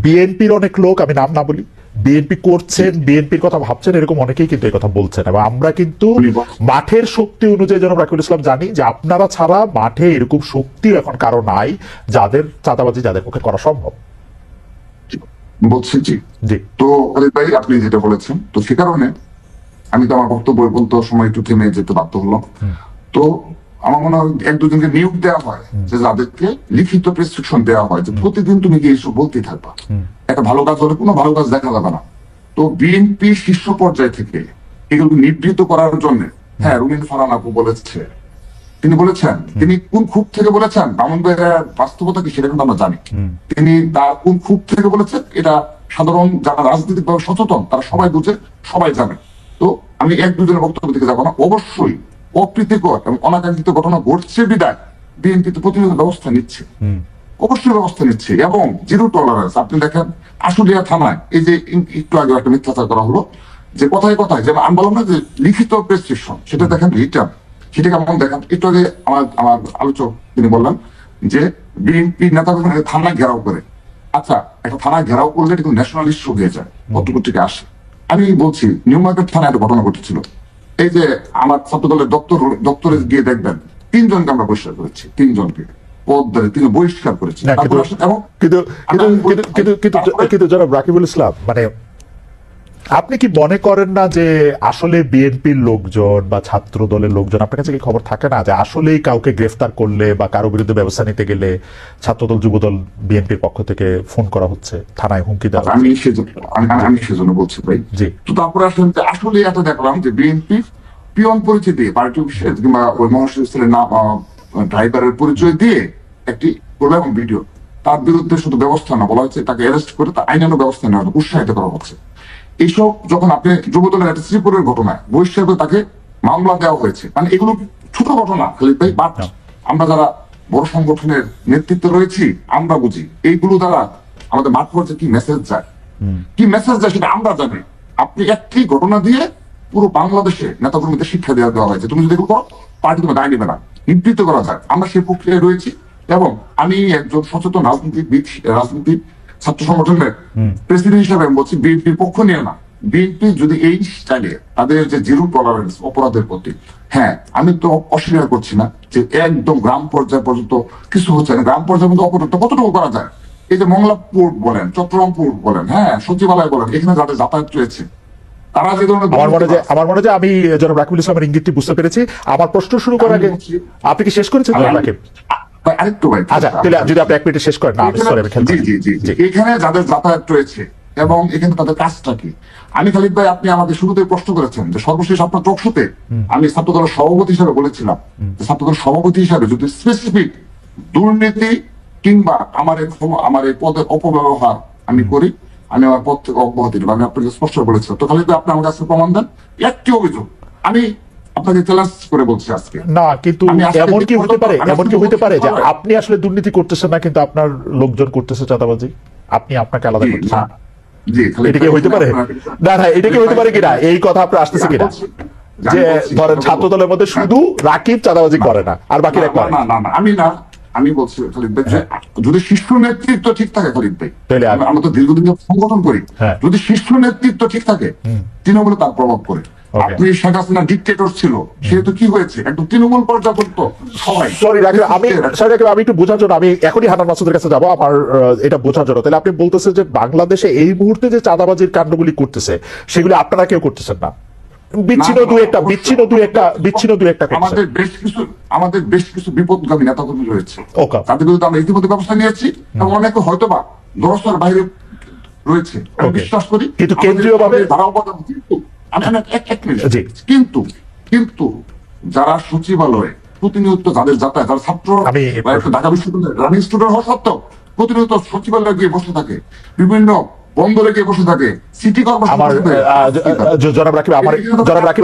বিএনপির অনেক লোক, আমি নাম না বলি, বিএনপি করছেন, বিএনপির কথা ভাবছেন, এরকম অনেকেই কিন্তু এই কথা বলছেন। এবং আমরা কিন্তু মাঠের শক্তি অনুযায়ী জনাব রাকিবুল ইসলাম জানি যে আপনারা ছাড়া মাঠে এরকম শক্তি এখন কারো নাই যাদের চাঁদাবাজি যাদের পক্ষে করা সম্ভব। বলছি জি জি। তো খালিদ ভাই আপনি যেটা বলেছেন, তো সে কারণে আমি তো আমার বক্তব্য বলতে সময় একটু থেমে যেতে বাধ্য হলাম। তো আমার মনে হয় এক দুজনকে নিয়োগ দেওয়া হয় যে যাদেরকে লিখিত প্রেসক্রিপশন দেওয়া হয় যে প্রতিদিন তুমি কি এইসব বলতেই থাকবা, একটা ভালো কাজ হলে কোনো ভালো কাজ দেখা যাবে না। তো বিএনপি শীর্ষ পর্যায় থেকে এগুলো নিবৃত করার জন্য, হ্যাঁ রুমিন ফারহান আপু বলেছে, তিনি বলেছেন, তিনি কোন খুব থেকে বলেছেন ব্রাহ্মণবাড়িয়ার বাস্তবতা কি সেটা কিন্তু আমরা জানি। তিনি তার কোন খুব থেকে বলেছেন এটা সাধারণ যারা রাজনৈতিকভাবে সচেতন তারা সবাই বুঝে, সবাই জানে। তো আমি এক দুজনের বক্তব্য থেকে যাবো না। অবশ্যই অপ্রীতিকর এবং অনাকাঙ্ক্ষিত ঘটনা ঘটছে বিদায় বিএনপি তো প্রতিনিয়ত ব্যবস্থা নিচ্ছে, অবশ্যই ব্যবস্থা নিচ্ছে এবং জিরো টলারেন্স। আপনি দেখেন আশুলিয়া থানায় এই যে একটু আগে একটা মিথ্যাচার করা হলো, যে কথায় কথায় যে আমি বললাম না যে লিখিত প্রেসক্রিপশন, সেটা দেখেন রিটার্ন, সেটা কেমন দেখেন। একটু আগে আমার আলোচক তিনি বললেন যে বিএনপি নেতাকর্মী থানায় ঘেরাও করে। আচ্ছা, একটা থানায় ঘেরাও করলে এটা কিন্তু ন্যাশনাল ইস্যু হয়ে যায়, কতটুকু থেকে আসে। আমি বলছি নিউ মার্কেট থানায় একটা ঘটনা ঘটেছিল, এই যে আমার ছাত্র দলের দপ্তরে গিয়ে দেখবেন 3 জনকে আমরা বহিষ্কার করেছি, 3 জনকে পদ ধরে তিনি বহিষ্কার করেছি। কিন্তু জনাব রাকিবুল ইসলাম, মানে আপনি কি মনে করেন না যে আসলে বিএনপির লোকজন বা ছাত্র দলের লোকজন, আপনার কাছে কি খবর থাকে না যে আসলেই কাউকে গ্রেফতার করলে বা কারো বিরুদ্ধে ব্যবস্থা নিতে গেলে ছাত্রদল যুবদল বিএনপির পক্ষ থেকে ফোন করা হচ্ছে, থানায় হুমকি দেওয়া? আমি সেজন্য বলছি ভাই। জি। তো তারপরে আসলে এত দেখলাম যে বিএনপি পিয়ন পরিচয় দিয়ে, পার্টি অফিসে কিংবা ওই মহাসচিবের নাম, ড্রাইভারের পরিচয় দিয়ে একটি এবং ভিডিও, তার বিরুদ্ধে শুধু ব্যবস্থা না বলা হচ্ছে, তাকে অ্যারেস্ট করে তার আইনানুগ ব্যবস্থা নেওয়া উৎসাহিত করা হচ্ছে। এইসব যখন আপনি যুবদলের একটা শ্রীপুরের ঘটনায় বহিষ্কার করে তাকে মামলা দেওয়া হয়েছে, মানে এগুলো ছোট ঘটনা খালিদ ভাই, বাট আমরা যারা বড় সংগঠনের নেতৃত্বে রয়েছি আমরা বুঝি এইগুলো দ্বারা আমাদের মাঠ পর্যায়ে কি মেসেজ যায়, কি মেসেজ যায় সেটা আমরা জানি। আপনি একটি ঘটনা দিয়ে পুরো বাংলাদেশে নেতাকর্মীদের শিক্ষা দেওয়া হয়েছে, তুমি যদি এগুলো করো পার্টি তোমার দায় নেবে না, নিবৃত্ত করা যায়। আমরা সেই প্রক্রিয়ায় রয়েছি এবং আমি একজন সচেতন রাজনীতিবিদ, রাজনীতির ছাত্র সংগঠনের প্রেসিডেন্ট হিসাবে আমি বলছি বিএনপির পক্ষ নিয়ে না। বিএনপি যদি এই স্টাইলে তাদের যে জিরো টলারেন্স অপরাধের প্রতি, হ্যাঁ আমি তো অস্বীকার করছি না যে একদম গ্রাম পর্যায় পর্যন্ত কিছু হচ্ছে না, গ্রাম পর্যায়ে পর্যন্ত অপরাধটা কতটুকু করা যায়। এই যে মংলাপুর বলেন, চট্টগ্রামপুর বলেন, হ্যাঁ সচিবালয় বলেন, এখানে যাদের যাতায়াত রয়েছে তারা যে ধরনের, আমার মনে হয় আমি জনাব রাকিবুল ইসলামের ইঙ্গিতটি বুঝতে পেরেছি। আমার প্রশ্ন শুরু করার আগে আপনি কি শেষ করেছেন জনাব রাকিব? আরেকটু ভাই, আচ্ছা যদি আপনি 1 মিনিটে শেষ করেন। এখানে যাদের যাতায়াত রয়েছে এবং এখানে তাদের কাজটা কি, আমি খালিদ ভাই আপনি আমাকে শুরুতে প্রশ্ন করেছেন যে সর্বশেষ আপনার টকশোতে আমি ছাত্র দলের সভাপতি হিসাবে বলেছিলাম ছাত্র দলের সভাপতি হিসাবে যদি স্পেসিফিক দুর্নীতি কিংবা আমার এই পদের অপব্যবহার আমি করি, আমি আমার পদ থেকে অব্যাহতি দেব। আমি আপনাকে স্পষ্ট বলেছিলাম। তো খালিদ ভাই আপনি আমার কাছে প্রমাণ দেন একটি অভিযোগ, আমি আপনাকে চ্যালেঞ্জ করে বলছি আজকে। না কিন্তু এমন কি হতে পারে যে আপনি আসলে দুর্নীতি করতেছেন না কিন্তু আপনার লোকজন করতেছে চাঁদাবাজি, আপনি আপনাকে আলাদা করতেছেন? এটা কি হইতে পারে? না এটা কি হইতে পারে কিনা, এই কথা আপনার আসতেছে কিনা যে ধরেন ছাত্র দলের মধ্যে শুধু রাকিব চাঁদাবাজি করে না আর বাকিরা করে? না আমি বলছি খালিদ ভাই, যদি শীর্ষ নেতৃত্ব ঠিক থাকে খালিদ ভাই, আমরা তো দীর্ঘদিন সংগঠন করি, যদি শীর্ষ নেতৃত্ব ঠিক থাকে তৃণমূলে তার প্রভাব পড়ে। আপনি শেখ হাসিনা ডিক্টেটর ছিল, সেহেতু কি হয়েছে একদম তৃণমূল পর্যায়ে পর্যন্ত সবাই। আমি একটু বোঝার জন্য আমি এখনই হান্নান মাসুদের কাছে যাবো আমার এটা বোঝার জন্য। তাহলে আপনি বলতেছেন যে বাংলাদেশে এই মুহূর্তে যে চাঁদাবাজির কাণ্ডগুলি করতেছে সেগুলি আপনারা কেউ করতেছেন না, বিচ্ছিন্ন দু একটা আমাদের বেশ কিছু বিপদগামী নেতাকর্মী রয়েছে, তাদের বিরুদ্ধে আমরা ইতিমধ্যে ব্যবস্থা নিয়েছি এবং অনেকে হয়তোবা দরজার বাইরে রয়েছে বিশ্বাস করি, কিন্তু কেন্দ্রীয়ভাবে কিন্তু যারা সচিবালয়ে প্রতিনিয়ত যাদের যাতায়াত, যারা ছাত্র ঢাকা বিশ্ববিদ্যালয়ের রানিং স্টুডেন্ট হওয়া সত্ত্বেও প্রতিনিয়ত সচিবালয়ে গিয়ে বসে থাকে, বিভিন্ন বন্দরে গিয়ে বসে থাকে, সিটি কর্পোরেশন। জনাব রাকিব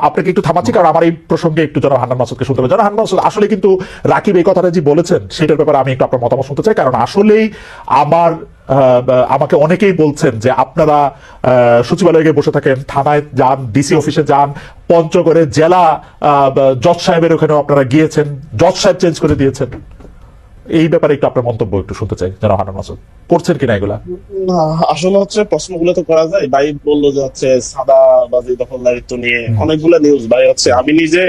আপনাকে একটু থামাচ্ছি কারণ আমার এই প্রসঙ্গে একটু জনাব হান্নান মাসুদকে শুনতে হবে। জনাব হান্নান মাসুদ, আসলে কিন্তু রাকিব এই কথাটা যে বলেছেন সেটার ব্যাপারে আমি একটু আপনার মতামত শুনতে চাই, কারণ আসলেই আমাকে অনেকেই বলছেন যে আপনারা সচিবালয়ে গিয়ে বসে থাকেন, থানায় যান, ডিসি অফিসে যান, পঞ্চগড়ে জেলা জজ সাহেবের ওখানেও আপনারা গিয়েছেন, জজ সাহেব চেঞ্জ করে দিয়েছেন। এই ব্যাপারে একটু আপনার মন্তব্য একটু শুনতে চাই, জনাব হান্নান মাসুদ, করছেন কিনা এগুলা? না, আসলে হচ্ছে প্রশ্নগুলো তো করা যায়। ভাই বললো যে হচ্ছে সাদাবাজি দখলদারিত্ব নিয়ে অনেকগুলো নিউজ। ভাই হচ্ছে আমি নিজে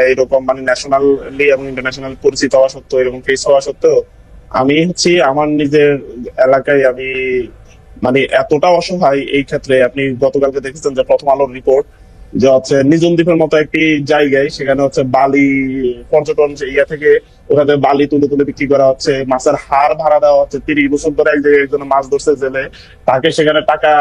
এইরকম মানে ন্যাশনালি এবং ইন্টারন্যাশনাল পরিচিত হওয়া সত্ত্বেও, এরকম ফেস হওয়া সত্ত্বেও, আমি হচ্ছে আমার নিজের এলাকায় আমি মানে এতটা অসহায় এই ক্ষেত্রে। আপনি গতকালকে দেখেছেন যে প্রথম আলোর রিপোর্ট যে হচ্ছে নিঝুম দ্বীপের মতো একটি জায়গায়, সেখানে হচ্ছে বালি পর্যটন ইয়া থেকে ওখানে বালি তুলে তুলে বিক্রি করা হচ্ছে, মাছের হাড় ভাড়া দেওয়া হচ্ছে। 30 বছর ধরে এক জায়গায় একজন মাছ ধরছে জেলে, তাকে সেখানে টাকা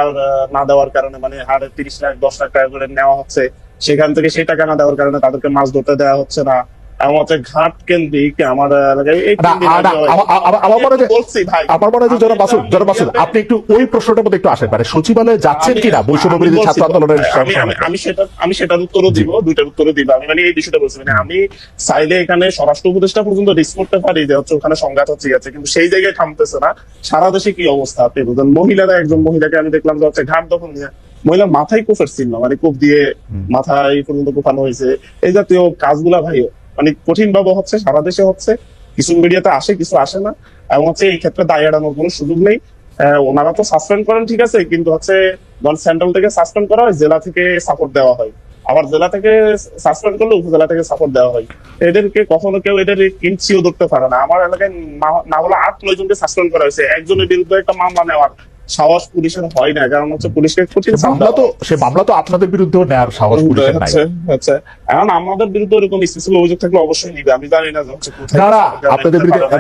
না দেওয়ার কারণে মানে হাড়ে 30 লাখ 10 লাখ টাকা করে নেওয়া হচ্ছে, সেখান থেকে সেই টাকা না দেওয়ার কারণে তাদেরকে মাছ ধরতে দেওয়া হচ্ছে না। এমন হচ্ছে ঘাট কেন্দ্রিক আমার এলাকায় এই না, আমার মনে হয় যে- বলছি ভাই, আমার মনে হয় যে জনাব মাসুদ আপনি একটু ওই প্রশ্নটার মধ্যে একটু আসেন, মানে সচিবালয়ে যাচ্ছেন কিনা বৈষম্য বিরোধী ছাত্র আন্দোলনের আমি সেটার উত্তরও দিব, দুইটার উত্তরও দিব। আমি মানে এই বিষয়টা বলছি, মানে আমি চাইলে এখানে স্বরাষ্ট্র উপদেষ্টা পর্যন্ত রিস্ক করতে পারি যে হচ্ছে ওখানে সংঘাত হচ্ছে গেছে, কিন্তু সেই জায়গায় থামতেছে না। সারা দেশে কি অবস্থা আপনি বুঝেন। মহিলারা, একজন মহিলাকে আমি দেখলাম যে হচ্ছে ঘাট দখল নিয়ে মহিলার মাথায় কুফের চিহ্ন, মানে কূপ দিয়ে মাথায় পর্যন্ত কুপানো হয়েছে। এই জাতীয় কাজগুলা ভাই মানে কঠিন ভাবে হচ্ছে, সারা দেশে হচ্ছে। কিছু মিডিয়াতে আসে, কিছু আসে না, এবং হচ্ছে এই ক্ষেত্রে দায় এড়ানোর কোনো সুযোগ নেই। ওনারা তো সাসপেন্ড করেন, ঠিক আছে, কিন্তু হচ্ছে সেন্ট্রাল থেকে সাসপেন্ড করা হয়, জেলা থেকে সাপোর্ট দেওয়া হয়, আবার জেলা থেকে সাসপেন্ড করলে উপজেলা থেকে সাপোর্ট দেওয়া হয়। এদেরকে কখনো কেউ এদের কিঞ্চিও ধরতে পারে না। আমার এলাকায় না হলে 8-9 জনকে সাসপেন্ড করা হয়েছে, একজনের বিরুদ্ধে একটা মামলা নেওয়ার সাহস পুলিশের হয় না, কারণ হচ্ছে পুলিশকে কঠিন মামলা তো আপনাদের বিরুদ্ধেও নেওয়ার সাহস পুলিশের নাই। এখন আমাদের বিরুদ্ধে এরকম স্পেসিফিক অভিযোগ থাকলে অবশ্যই নিবে, আমি জানি না হচ্ছে কোথায়। না, আপনাদের বিরুদ্ধে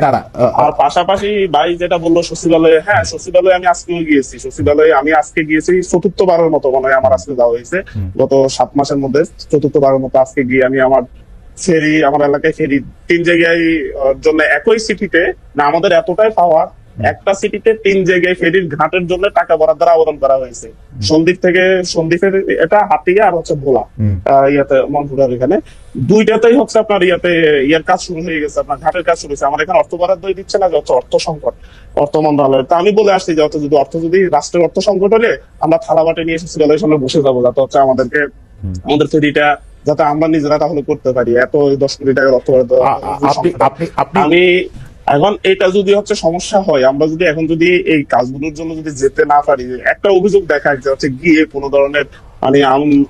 আর পাশাপাশি ভাই যেটা বললো সচিবালয়ে, হ্যাঁ সচিবালয়ে আমি আজকেও গিয়েছি। সচিবালয়ে আমি আজকে গিয়েছি 4th-বারের মতো মনে হয় আমার আজকে যাওয়া হয়েছে, গত 7 মাসের মধ্যে 4th-বারের মতো আজকে গিয়ে আমি আমার ফেরি, আমার এলাকায় ফেরি 3 জায়গায় জন্য একই সিটিতে, না আমাদের এতটাই পাওয়ার, একটা সিটিতে 3 জায়গায় ফেরির ঘাটের জন্য টাকা বরাদ্দের আবেদন করা হয়েছে। সন্দ্বীপ থেকে, সন্দ্বীপের এটা হাতিয়া আর হচ্ছে ভোলা ইয়াতে মনপুরার এখানে দুইটাতেই হচ্ছে আপনার ইয়ার কাজ শুরু হয়ে গেছে, আপনার ঘাটের কাজ শুরু হয়েছে। আমার এখানে অর্থ বরাদ্দ দিচ্ছে না, যে হচ্ছে অর্থ সংকট, অর্থ মন্ত্রণালয়। তা আমি বলে আসছি যে হচ্ছে যদি রাষ্ট্রের অর্থ সংকট হলে আমরা থালাবাটে নিয়ে এসে সচিবালয়ের সামনে বসে যাবো, যাতে হচ্ছে আমাদেরকে আমাদের ফেরিটা যাতে আমরা নিজেরা তাহলে করতে পারি। এত 10 কোটি টাকার অর্থ বরাদ্দ আমি এখন এটা যদি হচ্ছে সমস্যা হয়, আমরা যদি এখন যদি এই কাজগুলোর জন্য যদি যেতে না পারি, একটা অভিযোগ দেখা যে হচ্ছে গিয়ে কোনো ধরনের মানে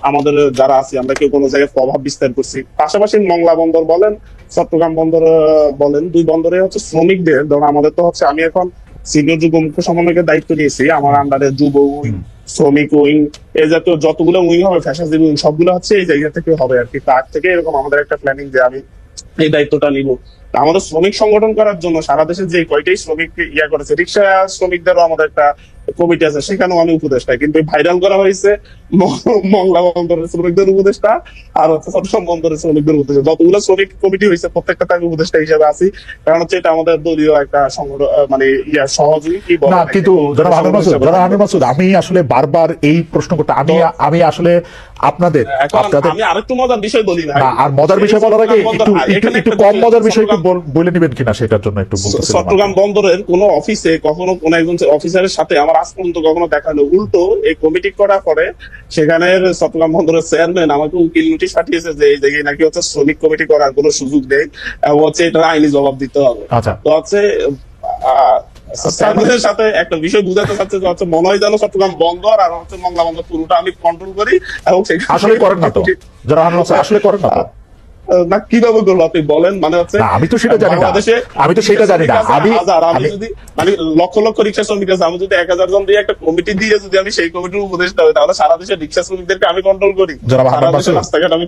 আমাদের যারা আছি আমরা কেউ কোনো জায়গায় প্রভাব বিস্তার করছি। পাশাপাশি মংলা বন্দর বলেন, চট্টগ্রাম বন্দর বলেন, 2 বন্দরে হচ্ছে শ্রমিকদের, ধরুন আমাদের তো হচ্ছে আমি এখন সিনিয়র যুব মুখ্য সমন্বয়কের দায়িত্ব নিয়েছি, আমার আন্ডারে যুব উইং, শ্রমিক উইং, এই জাতীয় যতগুলো উইং হবে, ফ্যাশনজীবী উইং, সবগুলো হচ্ছে এই জায়গা থেকে হবে আর কি। তার থেকে এরকম আমাদের একটা প্ল্যানিং যে আমি এই দায়িত্বটা নিব। আমাদের শ্রমিক সংগঠন করার জন্য সারা দেশে যে কয়টাই শ্রমিক ইয়া করেছে, রিক্সা শ্রমিকদেরও আমাদের একটা কমিটি আছে, সেখানেও আমি উপদেষ্টা, কিন্তু ভাইরাল করা হয়েছে মংলা বন্দরের শ্রমিকদের উপদেষ্টা আর হচ্ছে চট্টগ্রাম বন্দরের শ্রমিকদের উপদেষ্টা। যতগুলো শ্রমিক কমিটি হয়েছে প্রত্যেকটা আমি উপদেষ্টা হিসেবে আছি, কারণ হচ্ছে এটা আমাদের দলীয় একটা সংগঠন, মানে সহযোগী কি বলে। কিন্তু জনাব হান্নান মাসুদ, আমি আসলে বারবার এই প্রশ্ন করতে আমি আসলে আপনাদের আমি আরেকটু মজার বিষয় বলি না, আর মজার বিষয় বলার আগে একটু কম মজার বিষয় একটু বলে নেবেন কিনা সেটার জন্য একটু বলতেছিলাম। চট্টগ্রাম বন্দরের কোন অফিসে কখনো কোন একজন অফিসারের সাথে আমার আজ পর্যন্ত কখনো দেখা হলো, উল্টো এই কমিটি করার পরে সেখানের চট্টগ্রাম বন্দরের চেয়ারম্যান আমাকে উকিল নোটিশ পাঠিয়েছে যে এই জায়গায় নাকি হচ্ছে শ্রমিক কমিটি করার কোনো সুযোগ নেই এবং হচ্ছে এটা আইনি জবাব দিতে হবে। তো হচ্ছে চেয়ারম্যানের সাথে একটা বিষয় বুঝাতে চাচ্ছে যে হচ্ছে মনে হয় যেন চট্টগ্রাম বন্দর আর হচ্ছে মংলা বন্দর পুরোটা আমি কন্ট্রোল করি, এবং আসলে করেন না তো যারা আসলে করেন না তো না, কিভাবে করবো আপনি বলেন? মানে হচ্ছে আমি তো সেটা জানি না, আমি তো সেটা জানি না। আমি যদি মানে লক্ষ লক্ষ রিক্সা শ্রমিক আছে, আমি যদি 1000 জন দিয়ে একটা কমিটি দিয়ে যদি আমি সেই কমিটির উপদেষ্টা হই, তাহলে সারা দেশের রিক্সা শ্রমিকদেরকে আমি কন্ট্রোল করি, সারা দেশের রাস্তাঘাট আমি